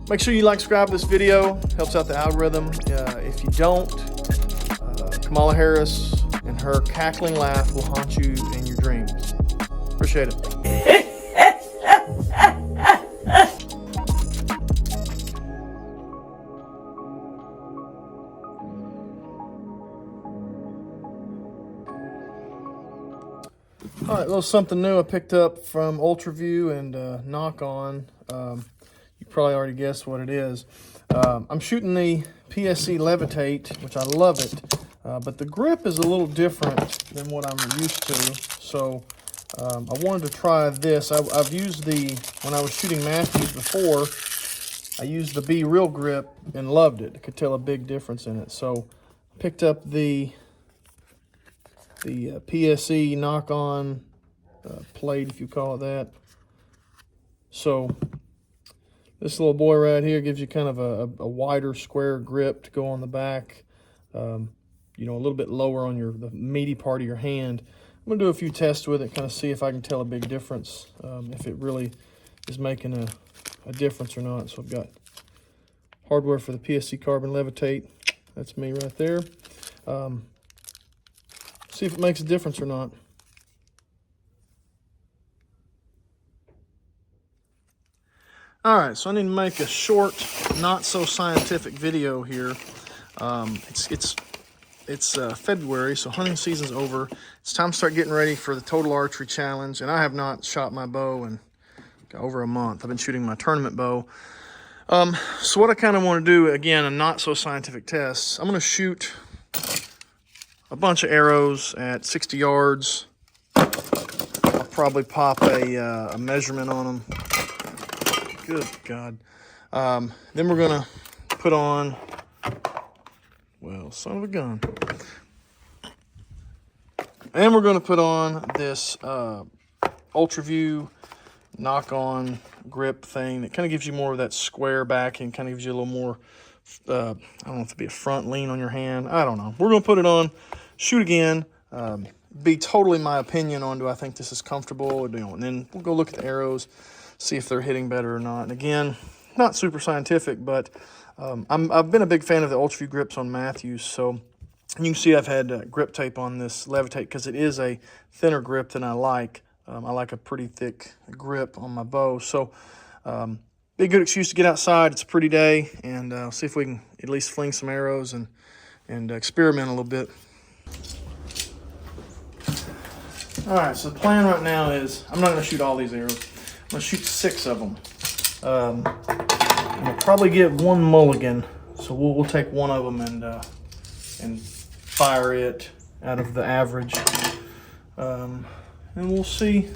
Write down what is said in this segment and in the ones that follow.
Make sure you like, subscribe to this video. Helps out the algorithm. If you don't, Kamala Harris and her cackling laugh will haunt you in your dreams. Appreciate it. All right, a little something new I picked up from Ultraview and Nock on. You probably already guessed what it is. I'm shooting the PSE Levitate, which I love it, but the grip is a little different than what I'm used to. So I wanted to try this. I've used when I was shooting Matthews before, I used the Be Real grip and loved it. I could tell a big difference in it. So I picked up the PSE knock-on plate, if you call it that. So this little boy right here gives you kind of a wider square grip to go on the back, you know, a little bit lower on the meaty part of your hand. I'm going to do a few tests with it, kind of see if I can tell a big difference, if it really is making a difference or not. So I've got hardware for the PSE Carbon Levitate. That's me right there. See if it makes a difference or not. All right, so I need to make a short, not so scientific video here. It's February, so hunting season's over. It's time to start getting ready for the Total Archery Challenge, and I have not shot my bow in over a month. I've been shooting my tournament bow. So what I kind of want to do, again, a not so scientific test, I'm going to shoot a bunch of arrows at 60 yards. I'll probably pop a measurement on them. Good God. Then we're going to put on, well, son of a gun. And we're going to put on this Ultraview knock-on grip thing that kind of gives you more of that square back and kind of gives you a little more, I don't know if it'd be a front lean on your hand. I don't know. We're going to put it on, shoot again, be totally my opinion on do I think this is comfortable, or, you know, and then we'll go look at the arrows, see if they're hitting better or not. And again, not super scientific, but I've been a big fan of the Ultraview grips on Matthews, so you can see I've had grip tape on this Levitate because it is a thinner grip than I like. I like a pretty thick grip on my bow, so be a good excuse to get outside. It's a pretty day, and see if we can at least fling some arrows and experiment a little bit. All right, so the plan right now is I'm not going to shoot all these arrows. I'm going to shoot 6 of them. I'm going to probably get one mulligan, so we'll take one of them and fire it out of the average. And we'll see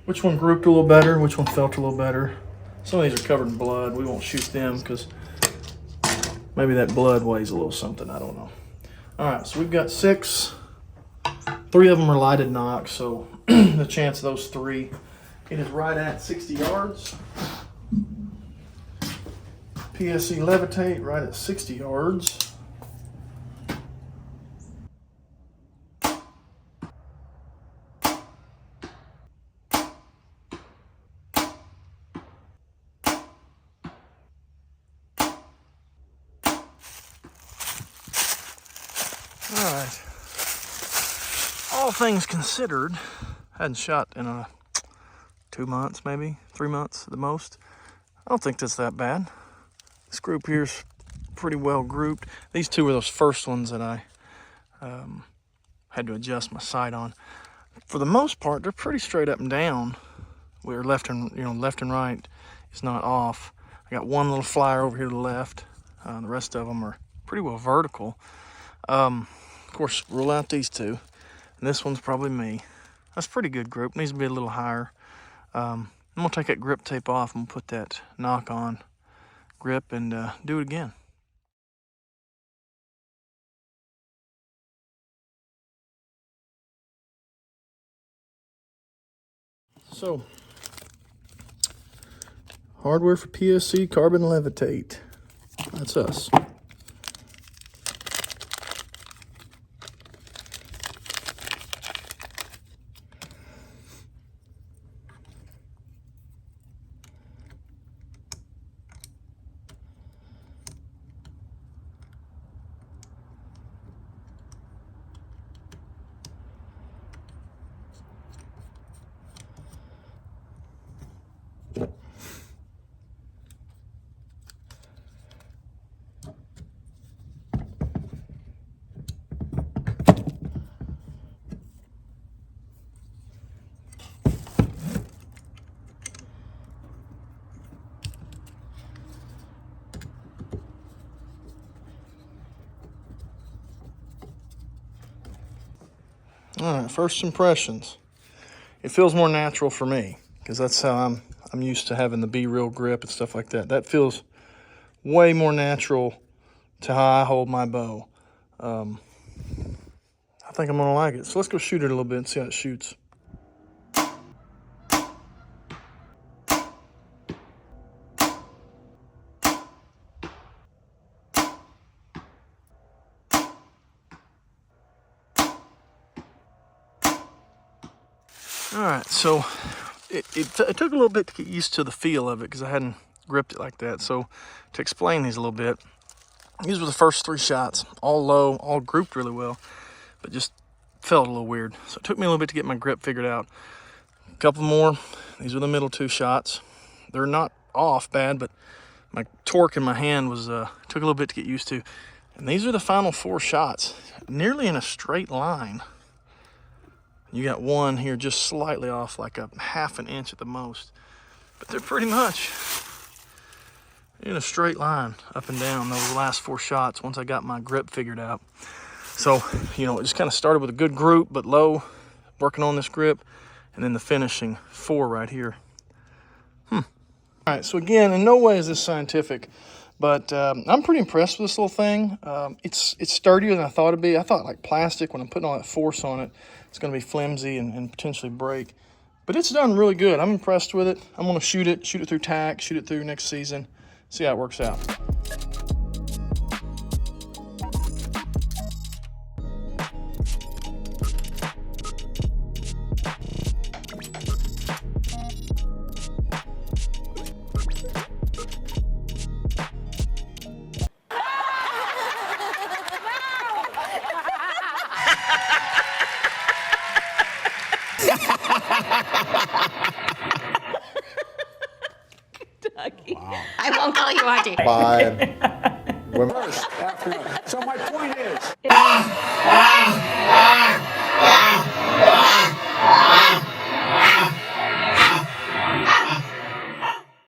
which one grouped a little better, which one felt a little better. Some of these are covered in blood. We won't shoot them because maybe that blood weighs a little something. I don't know. All right, so we've got 6. 3 of them are lighted Nock, so the chance of those 3, it is right at 60 yards. PSE Levitate right at 60 yards. All right. All things considered, I hadn't shot in 2 months, maybe 3 months at the most. I don't think that's that bad. This group here's pretty well grouped. These 2 were those first ones that I had to adjust my sight on. For the most part, they're pretty straight up and down. Where left and right is not off. I got one little flyer over here to the left. The rest of them are pretty well vertical. Of course, rule out these 2. And this one's probably me. That's a pretty good group. Needs to be a little higher. I'm going to take that grip tape off and put that knock-on grip and do it again. So, hardware for PSE Carbon Levitate. That's us. All right, first impressions. It feels more natural for me because that's how I'm used to having the B-reel grip and stuff like that. That feels way more natural to how I hold my bow. I think I'm gonna like it. So let's go shoot it a little bit and see how it shoots. All right, so it took a little bit to get used to the feel of it because I hadn't gripped it like that. So to explain these a little bit, these were the first 3 shots, all low, all grouped really well, but just felt a little weird. So it took me a little bit to get my grip figured out. A couple more, these were the middle 2 shots. They're not off bad, but my torque in my hand was took a little bit to get used to. And these are the final 4 shots, nearly in a straight line. You got one here just slightly off, like a ½ an inch at the most. But they're pretty much in a straight line up and down those last 4 shots once I got my grip figured out. So, you know, it just kind of started with a good group, but low, working on this grip, and then the finishing 4 right here. All right, so again, in no way is this scientific, but I'm pretty impressed with this little thing. It's sturdier than I thought it'd be. I thought like plastic, when I'm putting all that force on it, it's gonna be flimsy and potentially break. But it's done really good. I'm impressed with it. I'm gonna shoot it through tack, shoot it through next season, see how it works out. Wow. I won't call you auntie. 5 women. So my point is...